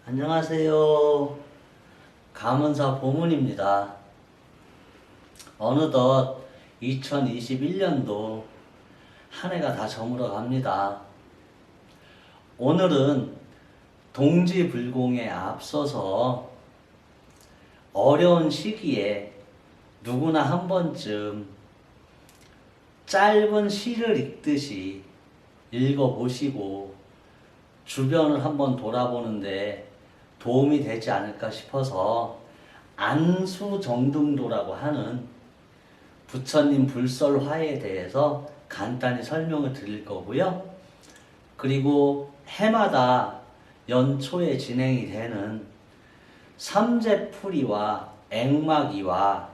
안녕하세요. 감은사 보문입니다. 어느덧 2021년도 한 해가 다 저물어 갑니다. 오늘은 동지불공에 앞서서 어려운 시기에 누구나 한 번쯤 짧은 시를 읽듯이 읽어보시고 주변을 한번 돌아보는데 도움이 되지 않을까 싶어서 안수정등도라고 하는 부처님 불설화에 대해서 간단히 설명을 드릴 거고요. 그리고 해마다 연초에 진행이 되는 삼재풀이와 액막이와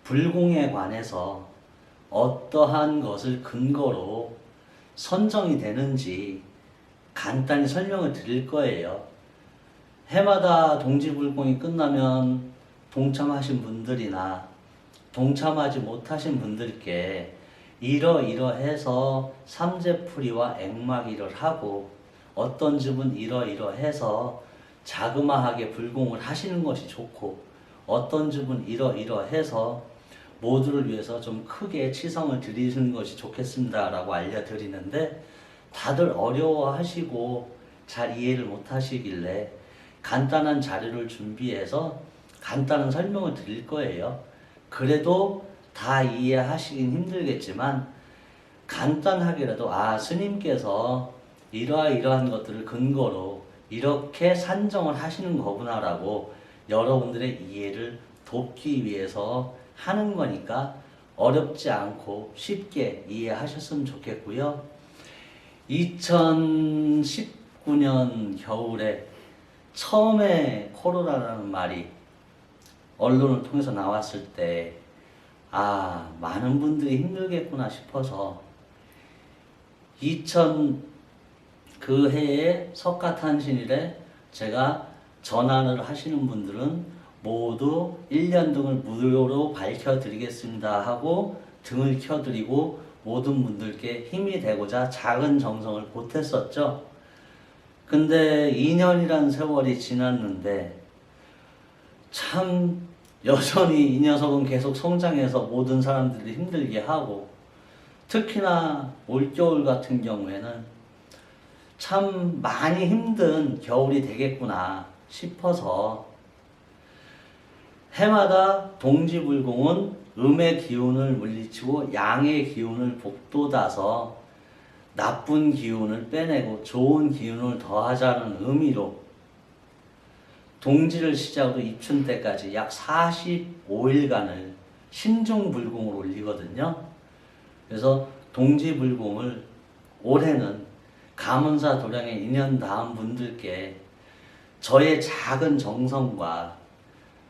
불공에 관해서 어떠한 것을 근거로 선정이 되는지 간단히 설명을 드릴 거예요. 해마다 동지불공이 끝나면 동참하신 분들이나 동참하지 못하신 분들께 이러이러해서 삼재풀이와 액막이를 하고 어떤 집은 이러이러해서 자그마하게 불공을 하시는 것이 좋고 어떤 집은 이러이러해서 모두를 위해서 좀 크게 치성을 드리는 것이 좋겠습니다 라고 알려드리는데 다들 어려워하시고 잘 이해를 못하시길래 간단한 자료를 준비해서 간단한 설명을 드릴 거예요. 그래도 다 이해하시긴 힘들겠지만 간단하게라도 스님께서 이러한 것들을 근거로 이렇게 산정을 하시는 거구나 라고 여러분들의 이해를 돕기 위해서 하는 거니까 어렵지 않고 쉽게 이해하셨으면 좋겠고요. 2019년 겨울에 처음에 코로나라는 말이 언론을 통해서 나왔을 때 많은 분들이 힘들겠구나 싶어서 그 해에 석가탄신일에 제가 전환을 하시는 분들은 모두 1년 등을 무료로 밝혀드리겠습니다 하고 등을 켜드리고 모든 분들께 힘이 되고자 작은 정성을 보탰었죠. 근데 2년이란 세월이 지났는데 참 여전히 이 녀석은 계속 성장해서 모든 사람들이 힘들게 하고 특히나 올겨울 같은 경우에는 참 많이 힘든 겨울이 되겠구나 싶어서 해마다 동지불공은 음의 기운을 물리치고 양의 기운을 북돋아서 나쁜 기운을 빼내고 좋은 기운을 더하자는 의미로 동지를 시작으로 입춘 때까지 약 45일간을 신중불공을 올리거든요. 그래서 동지불공을 올해는 감은사 도량의 2년 다음 분들께 저의 작은 정성과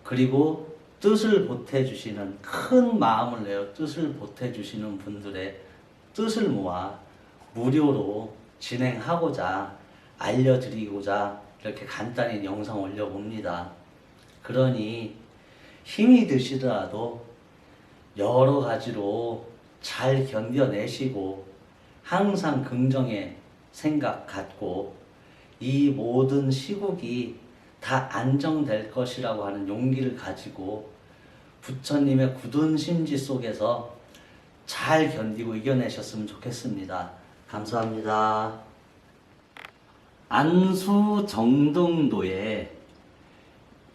그리고 뜻을 보태주시는 큰 마음을 내어 뜻을 보태주시는 분들의 뜻을 모아 무료로 진행하고자 알려드리고자 이렇게 간단히 영상 올려봅니다. 그러니 힘이 드시더라도 여러 가지로 잘 견뎌내시고 항상 긍정의 생각 갖고 이 모든 시국이 다 안정될 것이라고 하는 용기를 가지고 부처님의 굳은 심지 속에서 잘 견디고 이겨내셨으면 좋겠습니다. 감사합니다. 안수정등도의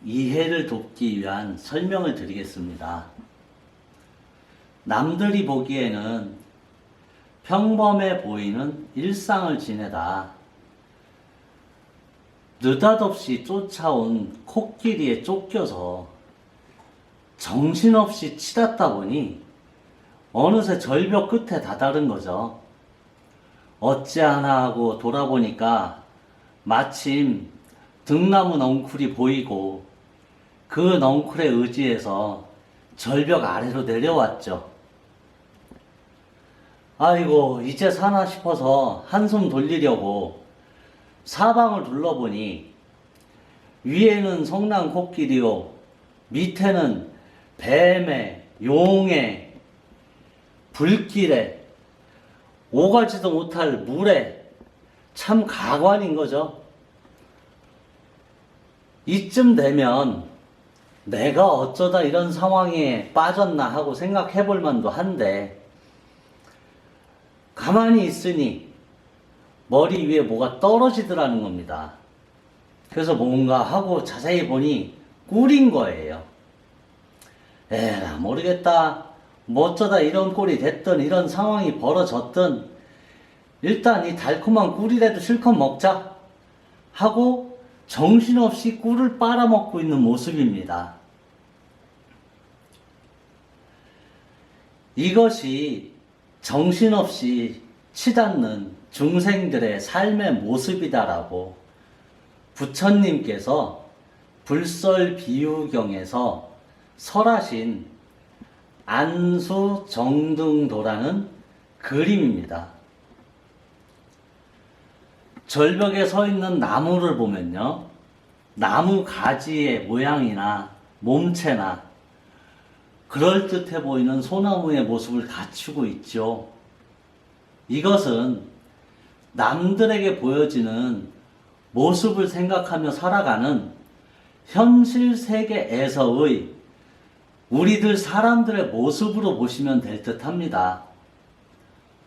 이해를 돕기 위한 설명을 드리겠습니다. 남들이 보기에는 평범해 보이는 일상을 지내다 느닷없이 쫓아온 코끼리에 쫓겨서 정신없이 치닫다 보니 어느새 절벽 끝에 다다른 거죠. 어찌하나 하고 돌아보니까 마침 등나무 넝쿨이 보이고 그 넝쿨에 의지해서 절벽 아래로 내려왔죠. 아이고 이제 사나 싶어서 한숨 돌리려고 사방을 둘러보니 위에는 성난 코끼리요 밑에는 뱀에 용에 불길에 오가지도 못할 물에 참 가관인 거죠. 이쯤 되면 내가 어쩌다 이런 상황에 빠졌나 하고 생각해 볼 만도 한데, 가만히 있으니 머리 위에 뭐가 떨어지더라는 겁니다. 그래서 뭔가 하고 자세히 보니 꿀인 거예요. 에라 모르겠다. 뭐 어쩌다 이런 꼴이 됐든 이런 상황이 벌어졌든 일단 이 달콤한 꿀이라도 실컷 먹자 하고 정신없이 꿀을 빨아먹고 있는 모습입니다. 이것이 정신없이 치닫는 중생들의 삶의 모습이다라고 부처님께서 불설비유경에서 설하신 안수정등도라는 그림입니다. 절벽에 서 있는 나무를 보면요, 나무 가지의 모양이나 몸체나 그럴듯해 보이는 소나무의 모습을 갖추고 있죠. 이것은 남들에게 보여지는 모습을 생각하며 살아가는 현실 세계에서의 우리들 사람들의 모습으로 보시면 될 듯 합니다.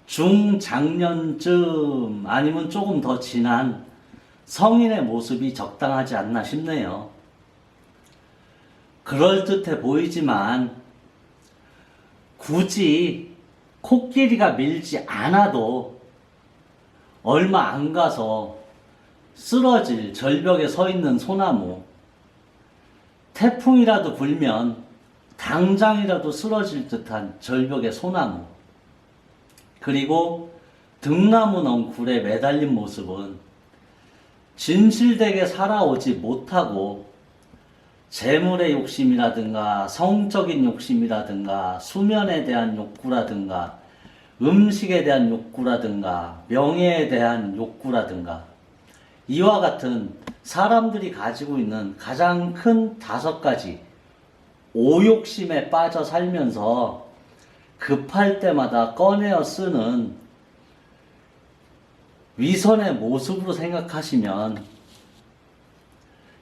중장년쯤 아니면 조금 더 지난 성인의 모습이 적당하지 않나 싶네요. 그럴듯해 보이지만 굳이 코끼리가 밀지 않아도 얼마 안 가서 쓰러질 절벽에 서 있는 소나무, 태풍이라도 불면 당장이라도 쓰러질 듯한 절벽의 소나무, 그리고 등나무 넝쿨에 매달린 모습은 진실되게 살아오지 못하고 재물의 욕심이라든가 성적인 욕심이라든가 수면에 대한 욕구라든가 음식에 대한 욕구라든가 명예에 대한 욕구라든가 이와 같은 사람들이 가지고 있는 가장 큰 5가지 오욕심에 빠져 살면서 급할 때마다 꺼내어 쓰는 위선의 모습으로 생각하시면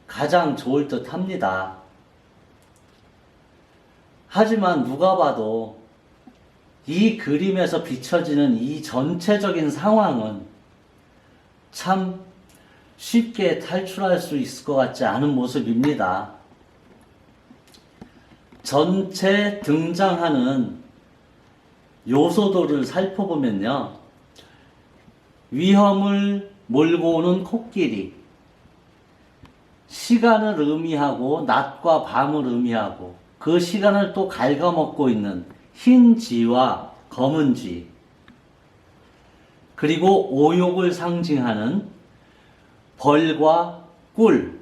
가장 좋을 듯 합니다. 하지만 누가 봐도 이 그림에서 비춰지는 이 전체적인 상황은 참 쉽게 탈출할 수 있을 것 같지 않은 모습입니다. 전체 등장하는 요소들을 살펴보면요, 위험을 몰고 오는 코끼리, 시간을 의미하고 낮과 밤을 의미하고 그 시간을 또 갉아먹고 있는 흰 쥐와 검은 쥐, 그리고 오욕을 상징하는 벌과 꿀,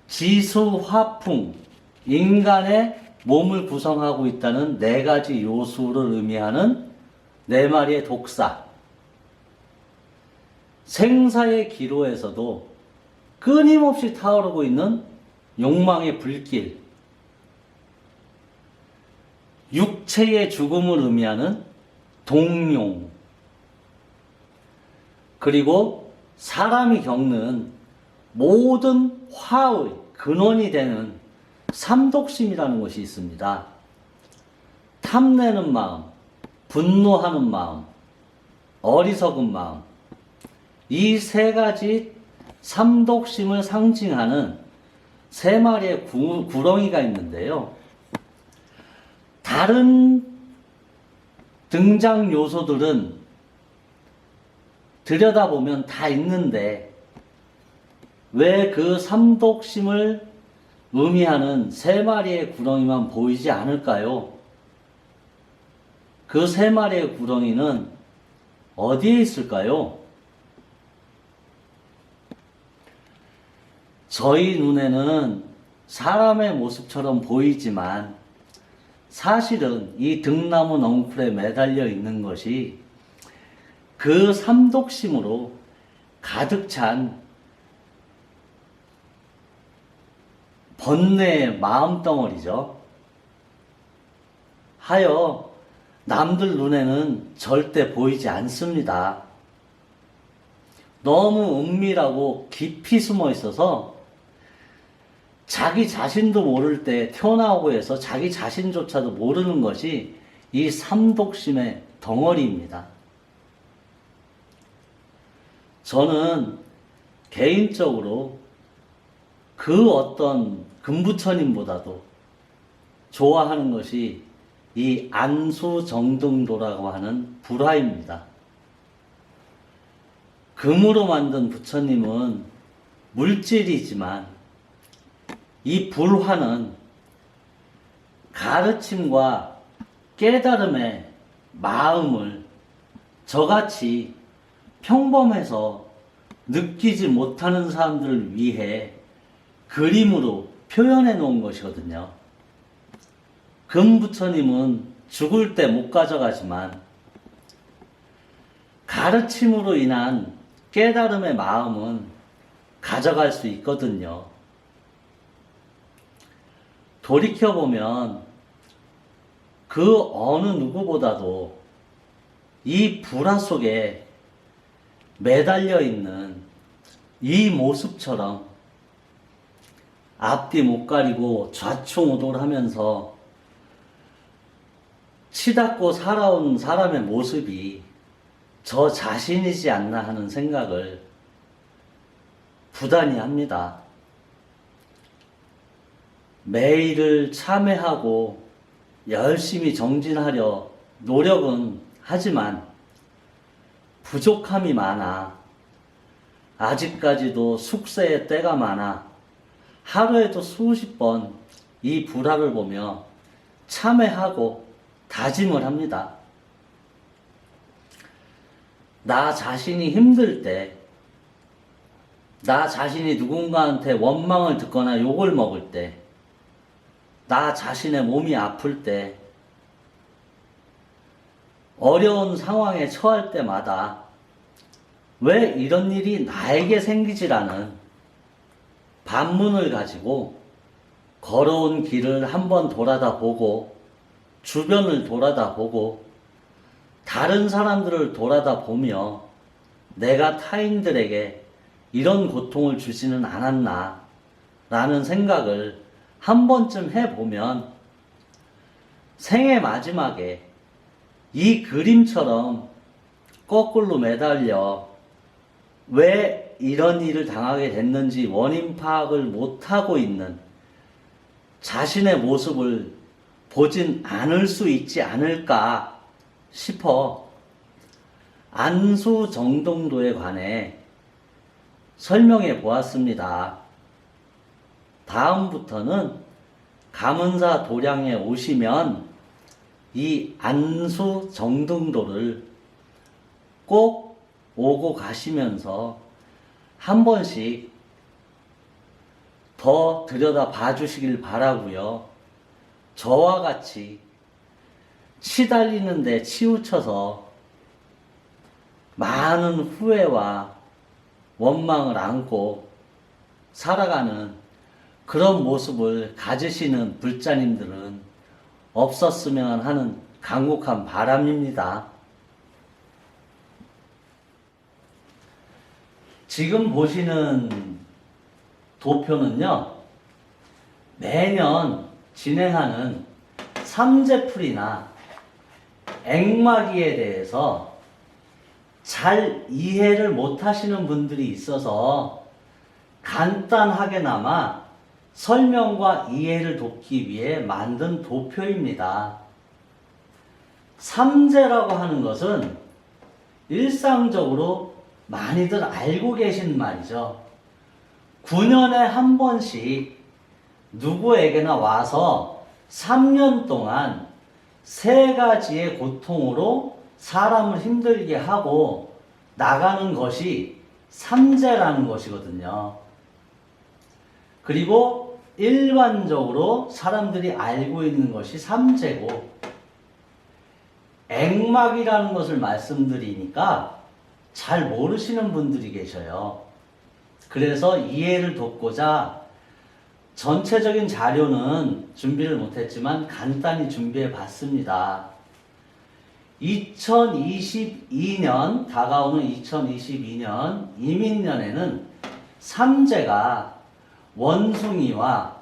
지수, 화풍, 인간의 몸을 구성하고 있다는 4가지 요소를 의미하는 4마리의 독사, 생사의 기로에서도 끊임없이 타오르고 있는 욕망의 불길, 육체의 죽음을 의미하는 동용, 그리고 사람이 겪는 모든 화의 근원이 되는 삼독심이라는 것이 있습니다. 탐내는 마음, 분노하는 마음, 어리석은 마음, 이 3가지 삼독심을 상징하는 3마리의 구렁이가 있는데요. 다른 등장 요소들은 들여다보면 다 있는데 왜 그 삼독심을 의미하는 3마리의 구렁이만 보이지 않을까요? 그 3마리의 구렁이는 어디에 있을까요? 저희 눈에는 사람의 모습처럼 보이지만 사실은 이 등나무 넝쿨에 매달려 있는 것이 그 삼독심으로 가득 찬 번뇌의 마음덩어리죠. 하여 남들 눈에는 절대 보이지 않습니다. 너무 은밀하고 깊이 숨어 있어서 자기 자신도 모를 때 튀어나오고 해서 자기 자신조차도 모르는 것이 이 삼독심의 덩어리입니다. 저는 개인적으로 그 어떤 금부처님보다도 좋아하는 것이 이 안수정등도라고 하는 불화입니다. 금으로 만든 부처님은 물질이지만 이 불화는 가르침과 깨달음의 마음을 저같이 평범해서 느끼지 못하는 사람들을 위해 그림으로 표현해 놓은 것이거든요. 금부처님은 죽을 때 못 가져가지만 가르침으로 인한 깨달음의 마음은 가져갈 수 있거든요. 돌이켜보면 그 어느 누구보다도 이 불화 속에 매달려 있는 이 모습처럼 앞뒤 못 가리고 좌충우돌하면서 치닫고 살아온 사람의 모습이 저 자신이지 않나 하는 생각을 부단히 합니다. 매일을 참회하고 열심히 정진하려 노력은 하지만 부족함이 많아. 아직까지도 숙세의 때가 많아. 하루에도 수십 번 이 불화를 보며 참회하고 다짐을 합니다. 나 자신이 힘들 때, 나 자신이 누군가한테 원망을 듣거나 욕을 먹을 때, 나 자신의 몸이 아플 때, 어려운 상황에 처할 때마다 왜 이런 일이 나에게 생기지라는 반문을 가지고 걸어온 길을 한번 돌아다 보고 주변을 돌아다 보고 다른 사람들을 돌아다 보며 내가 타인들에게 이런 고통을 주지는 않았나 라는 생각을 한 번쯤 해보면 생의 마지막에 이 그림처럼 거꾸로 매달려 왜 이런 일을 당하게 됐는지 원인 파악을 못하고 있는 자신의 모습을 보진 않을 수 있지 않을까 싶어 안수정등도에 관해 설명해 보았습니다. 다음부터는 감은사 도량에 오시면 이 안수정등도를 꼭 오고 가시면서 한 번씩 더 들여다 봐주시길 바라고요. 저와 같이 치달리는데 치우쳐서 많은 후회와 원망을 안고 살아가는 그런 모습을 가지시는 불자님들은 없었으면 하는 간곡한 바람입니다. 지금 보시는 도표는요, 매년 진행하는 삼재풀이나 액마기에 대해서 잘 이해를 못 하시는 분들이 있어서 간단하게나마 설명과 이해를 돕기 위해 만든 도표입니다. 삼재라고 하는 것은 일상적으로 많이들 알고 계신 말이죠. 9년에 한 번씩 누구에게나 와서 3년 동안 3가지의 고통으로 사람을 힘들게 하고 나가는 것이 삼재라는 것이거든요. 그리고 일반적으로 사람들이 알고 있는 것이 삼재고, 액막이라는 것을 말씀드리니까 잘 모르시는 분들이 계셔요. 그래서 이해를 돕고자 전체적인 자료는 준비를 못했지만 간단히 준비해 봤습니다. 2022년, 다가오는 2022년 이민년에는 삼재가 원숭이와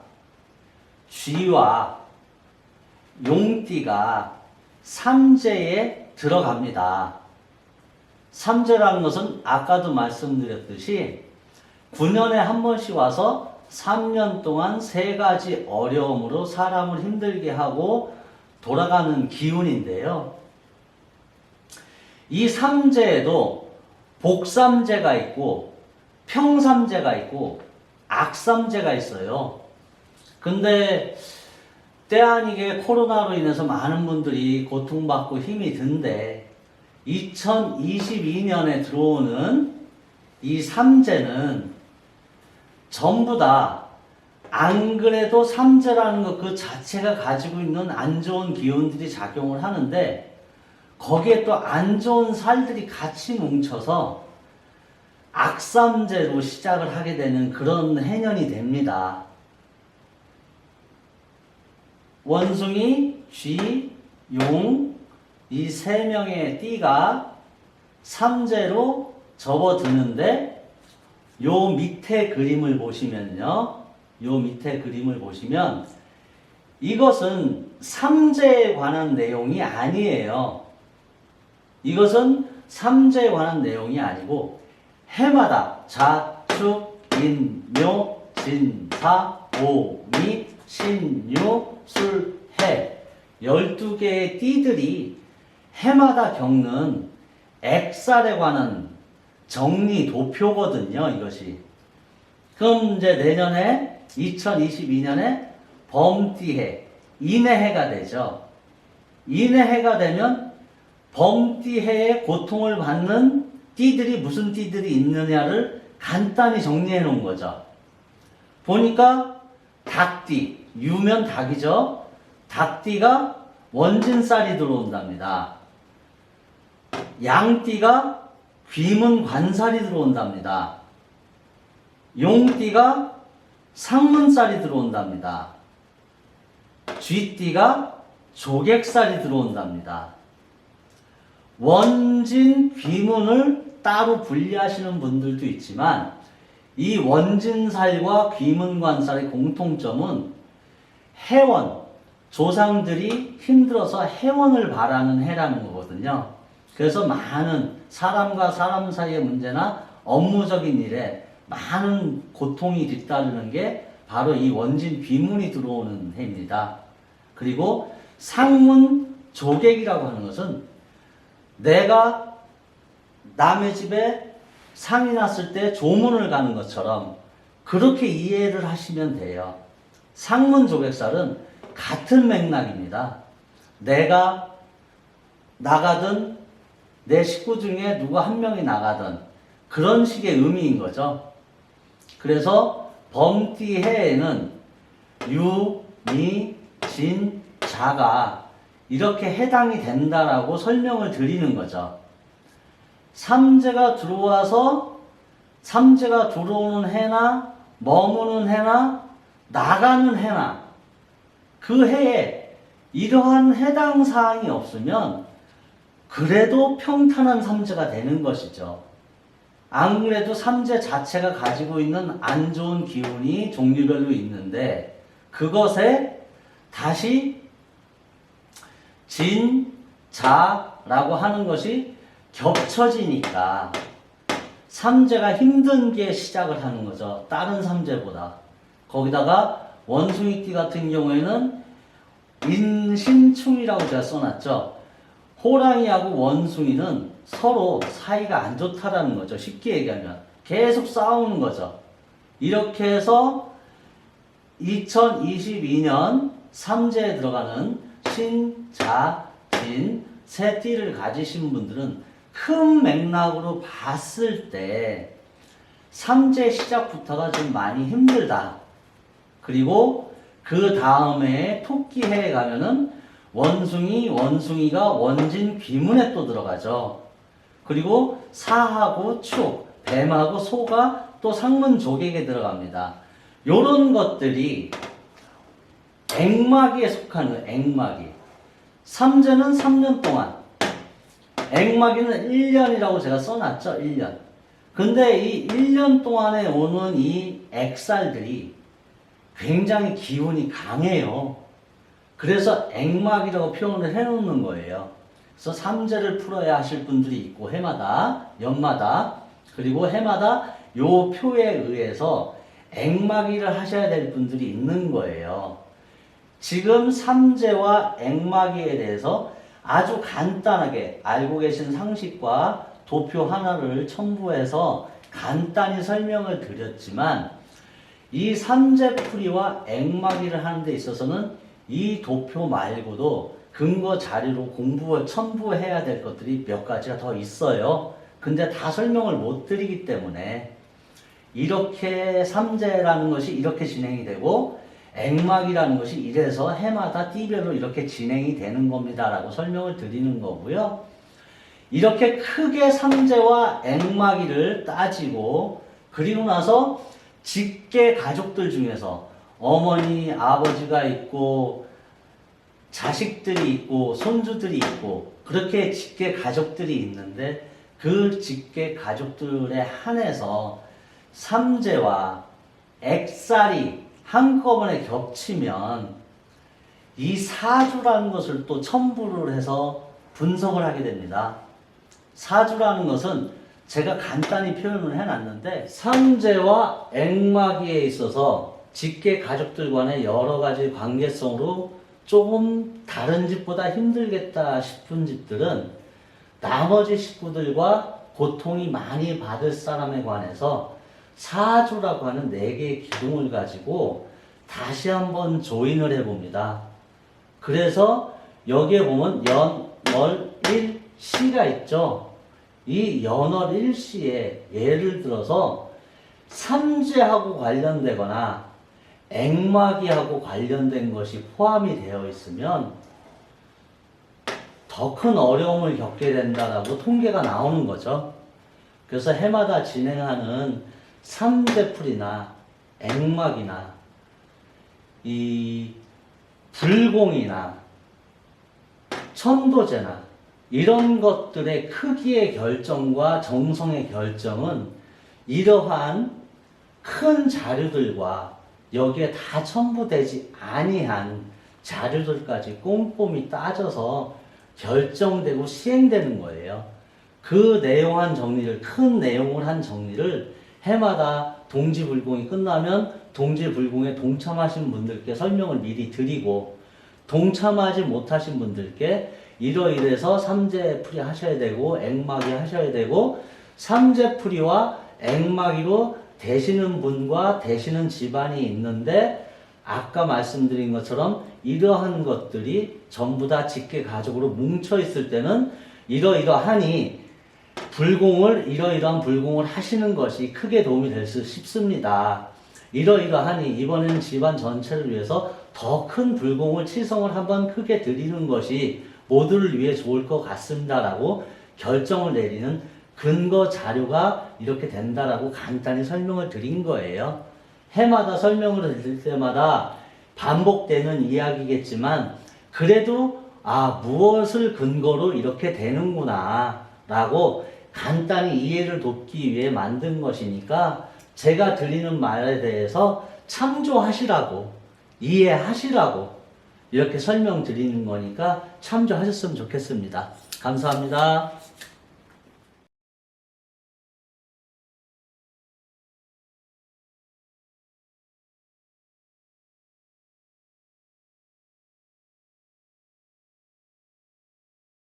쥐와 용띠가 삼재에 들어갑니다. 삼재라는 것은 아까도 말씀드렸듯이 9년에 한 번씩 와서 3년 동안 3가지 어려움으로 사람을 힘들게 하고 돌아가는 기운인데요. 이 삼재에도 복삼재가 있고 평삼재가 있고 악삼재가 있어요. 근데 때 아니게 코로나로 인해서 많은 분들이 고통받고 힘이 든데 2022년에 들어오는 이 삼재는 전부 다 안 그래도 삼재라는 것 그 자체가 가지고 있는 안 좋은 기운들이 작용을 하는데 거기에 또 안 좋은 살들이 같이 뭉쳐서 악삼재로 시작을 하게 되는 그런 해년이 됩니다. 원숭이, 쥐, 용, 이 3명의 띠가 삼재로 접어드는데 요 밑에 그림을 보시면요. 요 밑에 그림을 보시면 이것은 삼재에 관한 내용이 아니에요. 이것은 삼재에 관한 내용이 아니고 해마다 자축, 인묘, 진사, 오미, 신유, 술, 해 12개의 띠들이 해마다 겪는 액살에 관한 정리 도표거든요. 이것이. 그럼 이제 내년에 2022년에 범띠해, 인해해가 되죠. 인해해가 되면 범띠해의 고통을 받는 띠들이 무슨 띠들이 있느냐를 간단히 정리해 놓은 거죠. 보니까 닭띠, 유면 닭이죠. 닭띠가 원진살이 들어온답니다. 양띠가 귀문 관살이 들어온답니다. 용띠가 상문살이 들어온답니다. 쥐띠가 조객살이 들어온답니다. 원진, 귀문을 따로 분리하시는 분들도 있지만 이 원진살과 귀문관살의 공통점은 해원, 조상들이 힘들어서 해원을 바라는 해라는 거거든요. 그래서 많은 사람과 사람 사이의 문제나 업무적인 일에 많은 고통이 뒤따르는 게 바로 이 원진 귀문이 들어오는 해입니다. 그리고 상문 조객이라고 하는 것은 내가 남의 집에 상이 났을 때 조문을 가는 것처럼 그렇게 이해를 하시면 돼요. 상문 조객살은 같은 맥락입니다. 내가 나가든 내 식구 중에 누가 한 명이 나가든 그런 식의 의미인 거죠. 그래서 범띠해에는 유, 미, 진, 자가 이렇게 해당이 된다라고 설명을 드리는 거죠. 삼재가 들어와서 삼재가 들어오는 해나 머무는 해나 나가는 해나 그 해에 이러한 해당 사항이 없으면 그래도 평탄한 삼재가 되는 것이죠. 안 그래도 삼재 자체가 가지고 있는 안 좋은 기운이 종류별로 있는데 그것에 다시 진, 자라고 하는 것이 겹쳐지니까 삼재가 힘든 게 시작을 하는 거죠. 다른 삼재보다. 거기다가 원숭이띠 같은 경우에는 인신충이라고 제가 써놨죠. 호랑이하고 원숭이는 서로 사이가 안 좋다라는 거죠. 쉽게 얘기하면 계속 싸우는 거죠. 이렇게 해서 2022년 삼재에 들어가는 신, 자, 진 세 띠를 가지신 분들은 큰 맥락으로 봤을 때 삼재 시작부터가 좀 많이 힘들다. 그리고 그 다음에 토끼해에 가면은 원숭이가 원진 귀문에 또 들어가죠. 그리고 사하고 축, 뱀하고 소가 또 상문 조객에 들어갑니다. 요런 것들이 액마기에 속하는 액마기. 삼재는 3년 동안 액마기는 1년이라고 제가 써놨죠. 1년. 근데 이 1년 동안에 오는 이 액살들이 굉장히 기운이 강해요. 그래서 액막이라고 표현을 해놓는 거예요. 그래서 삼재를 풀어야 하실 분들이 있고 해마다, 연마다, 그리고 해마다 요 표에 의해서 액막이를 하셔야 될 분들이 있는 거예요. 지금 삼재와 액막이에 대해서 아주 간단하게 알고 계신 상식과 도표 하나를 첨부해서 간단히 설명을 드렸지만 이 삼재풀이와 액막이를 하는 데 있어서는 이 도표 말고도 근거 자료로 첨부해야 될 것들이 몇 가지가 더 있어요. 근데 다 설명을 못 드리기 때문에 이렇게 삼재라는 것이 이렇게 진행이 되고 액막이라는 것이 이래서 해마다 띠별로 이렇게 진행이 되는 겁니다 라고 설명을 드리는 거고요. 이렇게 크게 삼재와 액막이를 따지고 그리고 나서 직계 가족들 중에서 어머니, 아버지가 있고 자식들이 있고 손주들이 있고 그렇게 직계 가족들이 있는데 그 직계 가족들에 한해서 삼재와 액살이 한꺼번에 겹치면 이 사주라는 것을 또 첨부를 해서 분석을 하게 됩니다. 사주라는 것은 제가 간단히 표현을 해놨는데 삼재와 액마기에 있어서 직계 가족들 간의 여러 가지 관계성으로 조금 다른 집보다 힘들겠다 싶은 집들은 나머지 식구들과 고통이 많이 받을 사람에 관해서 사주라고 하는 4개의 기둥을 가지고 다시 한번 조인을 해봅니다. 그래서 여기에 보면 연, 월, 일, 시가 있죠. 이 연월 일시에 예를 들어서 삼재하고 관련되거나 액마기하고 관련된 것이 포함이 되어 있으면 더 큰 어려움을 겪게 된다라고 통계가 나오는 거죠. 그래서 해마다 진행하는 삼재풀이나 액막이나 이 불공이나 천도제나 이런 것들의 크기의 결정과 정성의 결정은 이러한 큰 자료들과 여기에 다 첨부되지 아니한 자료들까지 꼼꼼히 따져서 결정되고 시행되는 거예요. 그 내용 한 정리를, 큰 내용을 한 정리를 해마다 동지불공이 끝나면 동지불공에 동참하신 분들께 설명을 미리 드리고 동참하지 못하신 분들께 이러이래서 삼재풀이 하셔야 되고 액마기 하셔야 되고 삼재풀이와 액마기로 되시는 분과 되시는 집안이 있는데 아까 말씀드린 것처럼 이러한 것들이 전부 다 직계 가족으로 뭉쳐 있을 때는 이러이러하니 이러이러한 불공을 하시는 것이 크게 도움이 될 수 싶습니다. 이러이러하니 이번에는 집안 전체를 위해서 더 큰 불공을 치성을 한번 크게 드리는 것이 모두를 위해 좋을 것 같습니다라고 결정을 내리는 근거 자료가 이렇게 된다라고 간단히 설명을 드린 거예요. 해마다 설명을 드릴 때마다 반복되는 이야기겠지만 그래도 무엇을 근거로 이렇게 되는구나 라고 간단히 이해를 돕기 위해 만든 것이니까 제가 드리는 말에 대해서 참조하시라고 이해하시라고 이렇게 설명드리는 거니까 참조하셨으면 좋겠습니다. 감사합니다.